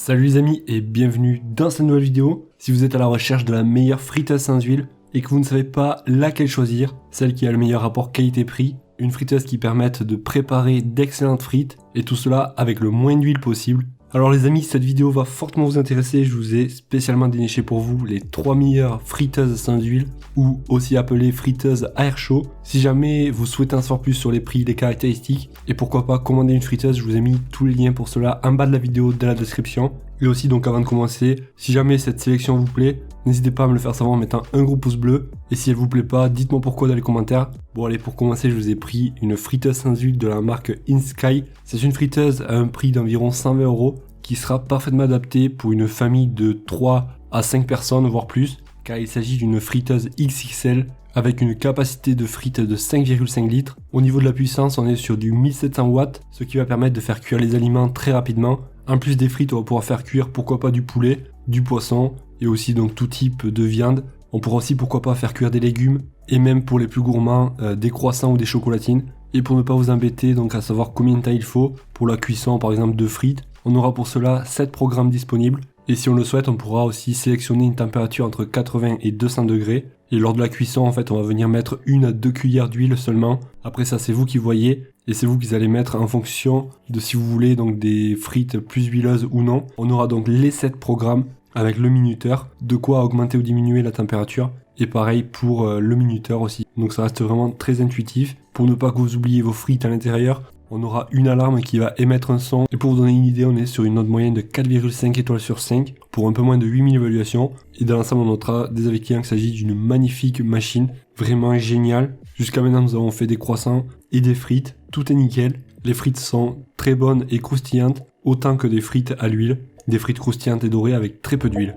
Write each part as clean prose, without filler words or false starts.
Salut les amis et bienvenue dans cette nouvelle vidéo. Si vous êtes à la recherche de la meilleure friteuse sans huile et que vous ne savez pas laquelle choisir, celle qui a le meilleur rapport qualité-prix, une friteuse qui permette de préparer d'excellentes frites et tout cela avec le moins d'huile possible. Alors les amis, cette vidéo va fortement vous intéresser, je vous ai spécialement déniché pour vous les 3 meilleures friteuses sans huile ou aussi appelées friteuses à air chaud. Si jamais vous souhaitez en savoir plus sur les prix, les caractéristiques et pourquoi pas commander une friteuse, je vous ai mis tous les liens pour cela en bas de la vidéo dans la description. Et aussi donc avant de commencer, si jamais cette sélection vous plaît, n'hésitez pas à me le faire savoir en mettant un gros pouce bleu. Et si elle vous plaît pas, dites-moi pourquoi dans les commentaires. Bon allez, pour commencer, je vous ai pris une friteuse sans huile de la marque InSky. C'est une friteuse à un prix d'environ 120 € qui sera parfaitement adaptée pour une famille de 3 à 5 personnes, voire plus, car il s'agit d'une friteuse XXL avec une capacité de frite de 5,5 litres. Au niveau de la puissance, on est sur du 1700 watts, ce qui va permettre de faire cuire les aliments très rapidement. En plus des frites, on va pouvoir faire cuire pourquoi pas du poulet, du poisson et aussi donc tout type de viande. On pourra aussi pourquoi pas faire cuire des légumes et même pour les plus gourmands des croissants ou des chocolatines. Et pour ne pas vous embêter donc à savoir combien de temps il faut pour la cuisson par exemple de frites, on aura pour cela 7 programmes disponibles. Et si on le souhaite, on pourra aussi sélectionner une température entre 80 et 200 degrés. Et lors de la cuisson, en fait, on va venir mettre 1 à 2 cuillères d'huile seulement. Après ça, c'est vous qui voyez. Et c'est vous qui allez mettre en fonction de si vous voulez donc des frites plus huileuses ou non. On aura donc les 7 programmes avec le minuteur, de quoi augmenter ou diminuer la température. Et pareil pour le minuteur aussi. Donc ça reste vraiment très intuitif. Pour ne pas que vous oubliez vos frites à l'intérieur, on aura une alarme qui va émettre un son. Et pour vous donner une idée, on est sur une note moyenne de 4,5 étoiles sur 5 pour un peu moins de 8000 évaluations. Et dans l'ensemble, on notera des avis clients qu'il s'agit d'une magnifique machine, vraiment géniale. Jusqu'à maintenant, nous avons fait des croissants et des frites. Tout est nickel. Les frites sont très bonnes et croustillantes, autant que des frites à l'huile. Des frites croustillantes et dorées avec très peu d'huile.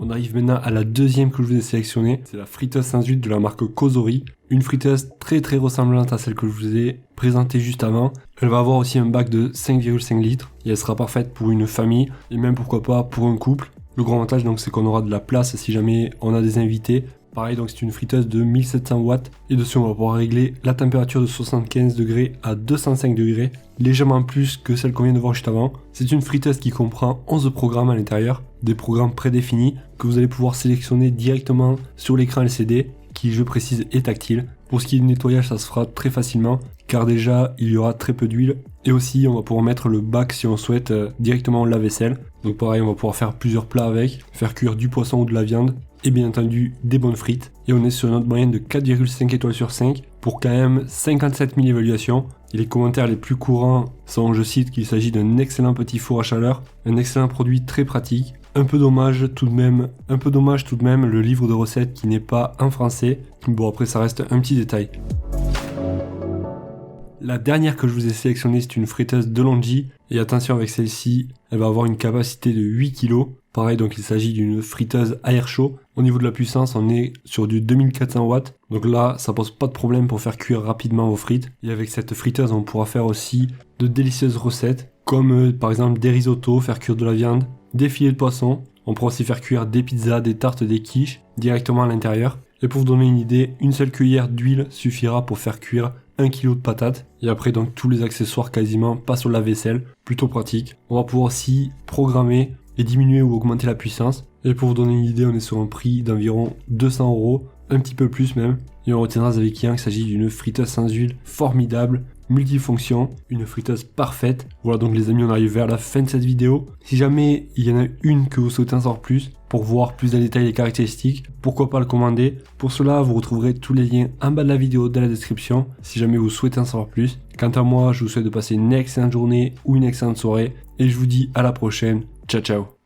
On arrive maintenant à la deuxième que je vous ai sélectionnée, c'est la friteuse sans huile de la marque Cosori. Une friteuse très ressemblante à celle que je vous ai présentée juste avant. Elle va avoir aussi un bac de 5,5 litres et elle sera parfaite pour une famille et même pourquoi pas pour un couple. Le grand avantage donc c'est qu'on aura de la place si jamais on a des invités. Pareil, donc c'est une friteuse de 1700 watts et dessus on va pouvoir régler la température de 75 degrés à 205 degrés, légèrement plus que celle qu'on vient de voir juste avant. C'est une friteuse qui comprend 11 programmes à l'intérieur, des programmes prédéfinis que vous allez pouvoir sélectionner directement sur l'écran LCD qui, je précise, est tactile. Pour ce qui est du nettoyage, ça se fera très facilement car déjà il y aura très peu d'huile et aussi on va pouvoir mettre le bac si on souhaite directement au lave-vaisselle. Donc pareil, on va pouvoir faire plusieurs plats avec, faire cuire du poisson ou de la viande et bien entendu des bonnes frites. Et on est sur une note moyenne de 4,5 étoiles sur 5 pour quand même 57 000 évaluations. Et les commentaires les plus courants sont, je cite, qu'il s'agit d'un excellent petit four à chaleur, un excellent produit très pratique. Un peu dommage tout de même le livre de recettes qui n'est pas en français. Bon après ça reste un petit détail. La dernière que je vous ai sélectionnée, c'est une friteuse DeLonghi. Et attention avec celle-ci, elle va avoir une capacité de 8 kg. Pareil, donc il s'agit d'une friteuse à air chaud. Au niveau de la puissance, on est sur du 2400 watts. Donc là, ça pose pas de problème pour faire cuire rapidement vos frites. Et avec cette friteuse, on pourra faire aussi de délicieuses recettes, comme par exemple des risottos, faire cuire de la viande, des filets de poisson. On pourra aussi faire cuire des pizzas, des tartes, des quiches directement à l'intérieur. Et pour vous donner une idée, une seule cuillère d'huile suffira pour faire cuire 1 kg de patates. Et après donc tous les accessoires quasiment passent au lave-vaisselle, plutôt pratique. On va pouvoir aussi programmer et diminuer ou augmenter la puissance. Et pour vous donner une idée, on est sur un prix d'environ 200 €, un petit peu plus même. Et on retiendra avec clients qu'il s'agit d'une friteuse sans huile formidable, multifonction, une friteuse parfaite. Voilà donc les amis, on arrive vers la fin de cette vidéo. Si jamais il y en a une que vous souhaitez en savoir plus, pour voir plus en détail les caractéristiques, pourquoi pas le commander. Pour cela, vous retrouverez tous les liens en bas de la vidéo dans la description, si jamais vous souhaitez en savoir plus. Quant à moi, je vous souhaite de passer une excellente journée ou une excellente soirée, et je vous dis à la prochaine. Ciao ciao.